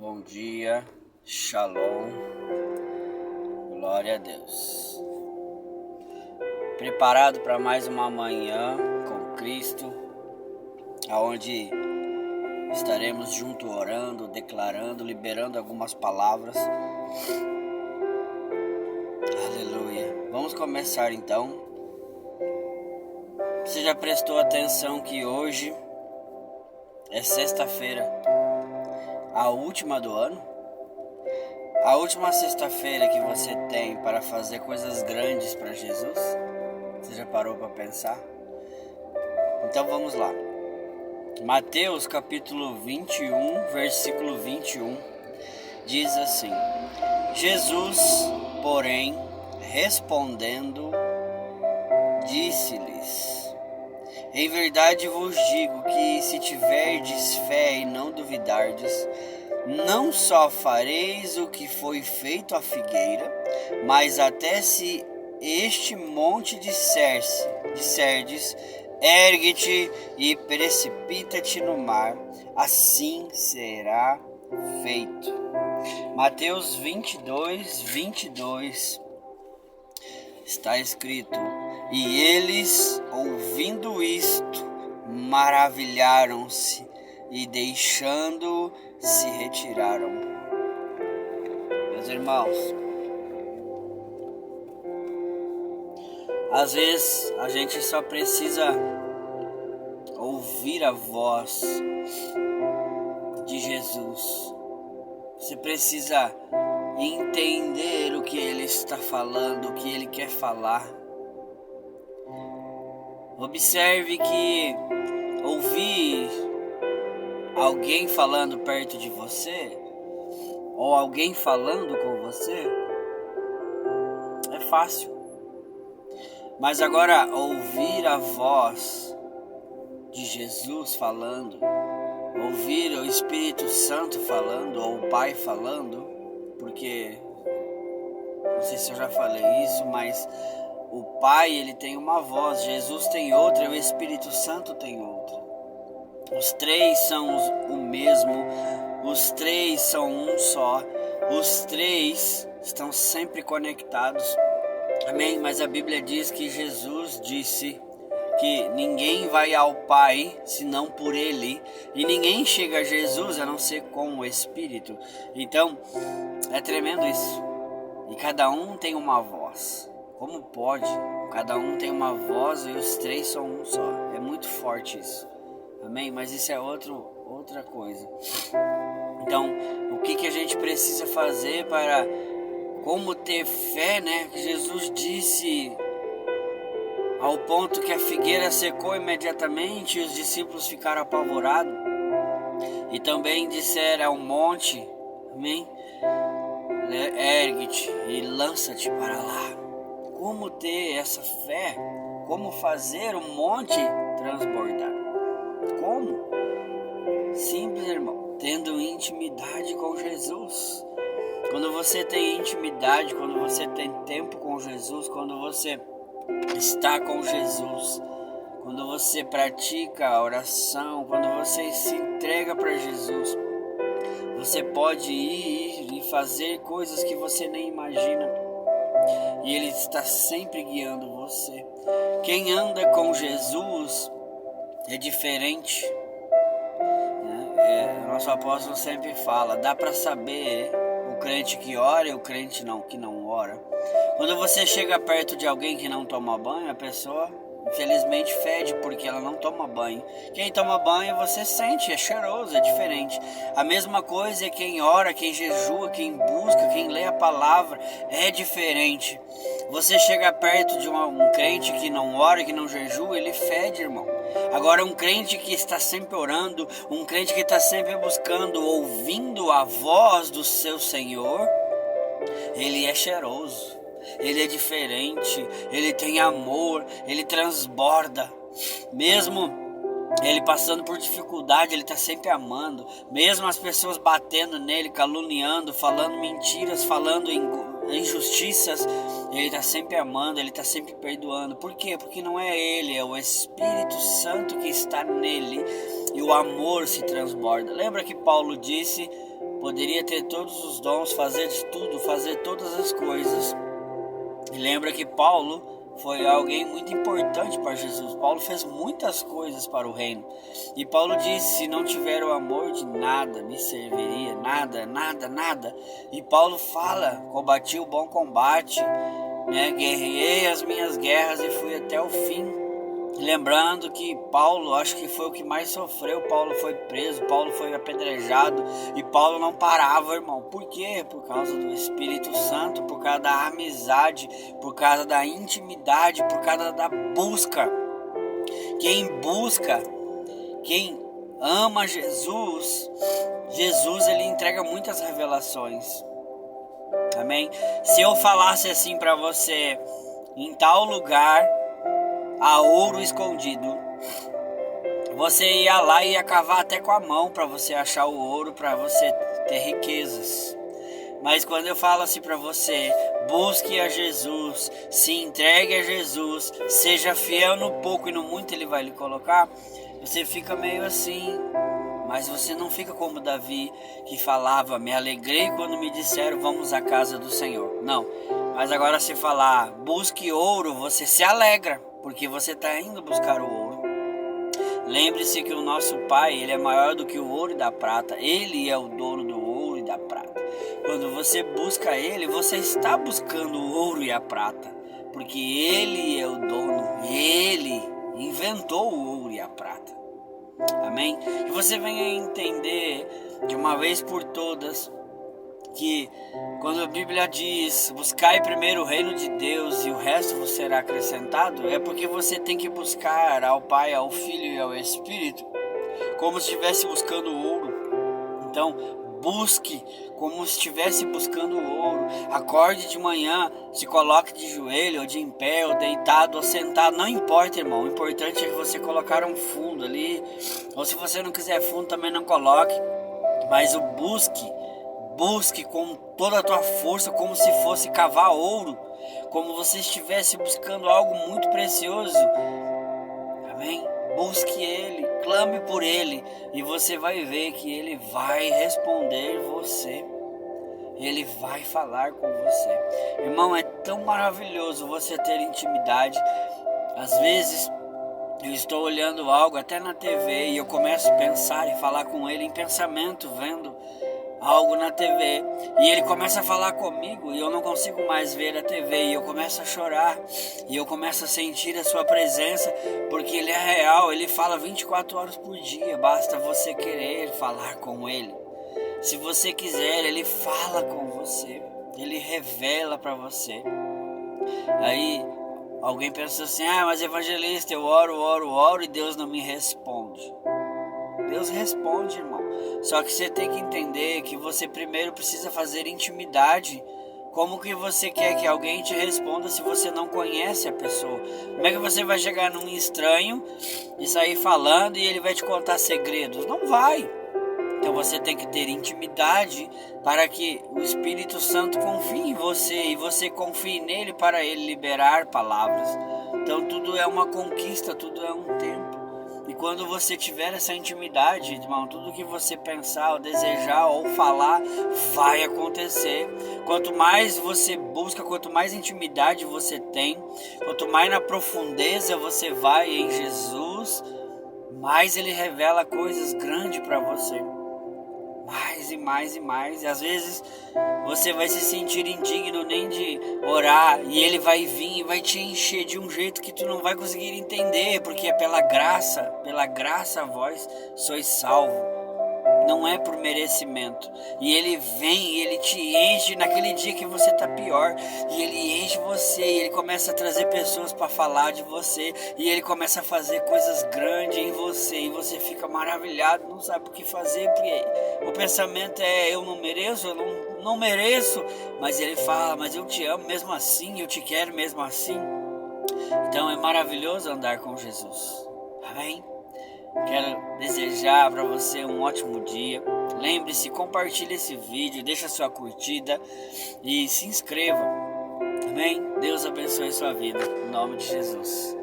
Bom dia, Shalom, glória a Deus. Preparado para mais uma manhã com Cristo, aonde estaremos juntos orando, declarando, liberando algumas palavras. Aleluia. Vamos começar então. Você já prestou atenção que hoje é sexta-feira, a última do ano? A última sexta-feira que você tem para fazer coisas grandes para Jesus? Você já parou para pensar? Então vamos lá. Mateus capítulo 21, versículo 21, diz assim: Jesus, porém, respondendo, disse-lhes: Em verdade vos digo que se tiverdes fé e não duvidardes, não só fareis o que foi feito à figueira, mas até se este monte disserdes, ergue-te e precipita-te no mar, assim será feito. Mateus 22 está escrito: E eles, ouvindo isto, maravilharam-se e deixando, se retiraram. Meus irmãos, às vezes a gente só precisa ouvir a voz de Jesus. Você precisa entender o que Ele está falando, o que Ele quer falar. Observe que ouvir alguém falando perto de você, ou alguém falando com você, é fácil. Mas agora, ouvir a voz de Jesus falando, ouvir o Espírito Santo falando, ou o Pai falando, porque, não sei se eu já falei isso, mas o Pai, ele tem uma voz, Jesus tem outra e o Espírito Santo tem outra. Os três são o mesmo, os três são um só, os três estão sempre conectados. Amém? Mas a Bíblia diz que Jesus disse que ninguém vai ao Pai senão por Ele, e ninguém chega a Jesus a não ser com o Espírito. Então, é tremendo isso. E cada um tem uma voz. Como pode? Cada um tem uma voz e os três são um só. É muito forte isso. Amém? Mas isso é outra coisa. Então, o que a gente precisa fazer para... Como ter fé, né? Jesus disse ao ponto que a figueira secou imediatamente e os discípulos ficaram apavorados. E também disseram ao monte, amém? Ergue-te e lança-te para lá. Como ter essa fé? Como fazer o monte transbordar? Como? Simples, irmão. Tendo intimidade com Jesus. Quando você tem intimidade, quando você tem tempo com Jesus, quando você está com Jesus, quando você pratica a oração, quando você se entrega para Jesus, você pode ir e fazer coisas que você nem imagina, e Ele está sempre guiando você. Quem anda com Jesus é diferente, né? Nosso apóstolo sempre fala, dá para saber o crente que ora e o crente que não ora. Quando você chega perto de alguém que não toma banho, a pessoa infelizmente fede porque ela não toma banho. Quem toma banho você sente, é cheiroso, é diferente. A mesma coisa é quem ora, quem jejua, quem busca, quem lê a palavra, é diferente. Você chega perto de um crente que não ora, que não jejua, ele fede, irmão. Agora um crente que está sempre orando, um crente que está sempre buscando, ouvindo a voz do seu Senhor, ele é cheiroso. Ele é diferente, ele tem amor, ele transborda. Mesmo ele passando por dificuldade, ele está sempre amando. Mesmo as pessoas batendo nele, caluniando, falando mentiras, falando injustiças, ele está sempre amando, ele está sempre perdoando. Por quê? Porque não é ele, é o Espírito Santo que está nele. E o amor se transborda. Lembra que Paulo disse poderia ter todos os dons, fazer de tudo, fazer todas as coisas. E lembra que Paulo foi alguém muito importante para Jesus. Paulo fez muitas coisas para o reino. E Paulo disse: se não tiver o amor, de nada me serviria, nada, nada, nada. E Paulo fala: combati o bom combate, né? Guerrei as minhas guerras e fui até o fim. Lembrando que Paulo, acho que foi o que mais sofreu. Paulo foi preso, Paulo foi apedrejado e Paulo não parava, irmão. Por quê? Por causa do Espírito Santo, por causa da amizade, por causa da intimidade, por causa da busca. Quem busca, quem ama Jesus, Jesus ele entrega muitas revelações. Amém? Se eu falasse assim para você, em tal lugar há ouro escondido, você ia lá e ia cavar até com a mão para você achar o ouro, para você ter riquezas. Mas quando eu falo assim para você, busque a Jesus, se entregue a Jesus, seja fiel no pouco e no muito ele vai lhe colocar, você fica meio assim. Mas você não fica como Davi, que falava: me alegrei quando me disseram vamos à casa do Senhor. Não, mas agora se falar busque ouro, você se alegra, porque você está indo buscar o ouro. Lembre-se que o nosso Pai, ele é maior do que o ouro e da prata. Ele é o dono do ouro e da prata. Quando você busca ele, você está buscando o ouro e a prata, porque ele é o dono, ele inventou o ouro e a prata. Amém? Que você venha entender de uma vez por todas que quando a Bíblia diz buscai primeiro o reino de Deus e o resto vos será acrescentado, é porque você tem que buscar ao Pai, ao Filho e ao Espírito como se estivesse buscando ouro. Então busque como se estivesse buscando ouro. Acorde de manhã, se coloque de joelho, ou de em pé, ou deitado, ou sentado, não importa, irmão. O importante é que você colocar um fundo ali, ou se você não quiser fundo também não coloque, mas o busque com toda a tua força, como se fosse cavar ouro, como você estivesse buscando algo muito precioso. Amém? Busque ele, clame por ele, e você vai ver que ele vai responder você. Ele vai falar com você. Irmão, é tão maravilhoso você ter intimidade. Às vezes eu estou olhando algo até na TV e eu começo a pensar e falar com ele em pensamento, vendo algo na TV, e ele começa a falar comigo e eu não consigo mais ver a TV, e eu começo a chorar e eu começo a sentir a sua presença, porque ele é real. Ele fala 24 horas por dia, basta você querer falar com ele. Se você quiser, ele fala com você, ele revela para você. Aí alguém pensa assim: mas evangelista, eu oro e Deus não me responde. Deus responde, irmão. Só que você tem que entender que você primeiro precisa fazer intimidade. Como que você quer que alguém te responda se você não conhece a pessoa? Como é que você vai chegar num estranho e sair falando e ele vai te contar segredos? Não vai. Então você tem que ter intimidade para que o Espírito Santo confie em você e você confie nele para ele liberar palavras. Então tudo é uma conquista, tudo é um tempo. E quando você tiver essa intimidade, irmão, tudo que você pensar, ou desejar, ou falar, vai acontecer. Quanto mais você busca, quanto mais intimidade você tem, quanto mais na profundeza você vai em Jesus, mais ele revela coisas grandes para você. Mais e mais e mais. E às vezes você vai se sentir indigno nem de orar, e ele vai vir e vai te encher de um jeito que tu não vai conseguir entender, porque é pela graça vós sois salvos. Não é por merecimento. E ele vem e ele te enche naquele dia que você tá pior, e ele enche você, e ele começa a trazer pessoas para falar de você, e ele começa a fazer coisas grandes em você, e você fica maravilhado, não sabe o que fazer, porque o pensamento é: eu não mereço, eu não mereço. Mas ele fala: mas eu te amo mesmo assim, eu te quero mesmo assim. Então é maravilhoso andar com Jesus. Amém? Quero desejar para você um ótimo dia. Lembre-se, compartilhe esse vídeo, deixa sua curtida e se inscreva. Amém? Deus abençoe sua vida. Em nome de Jesus.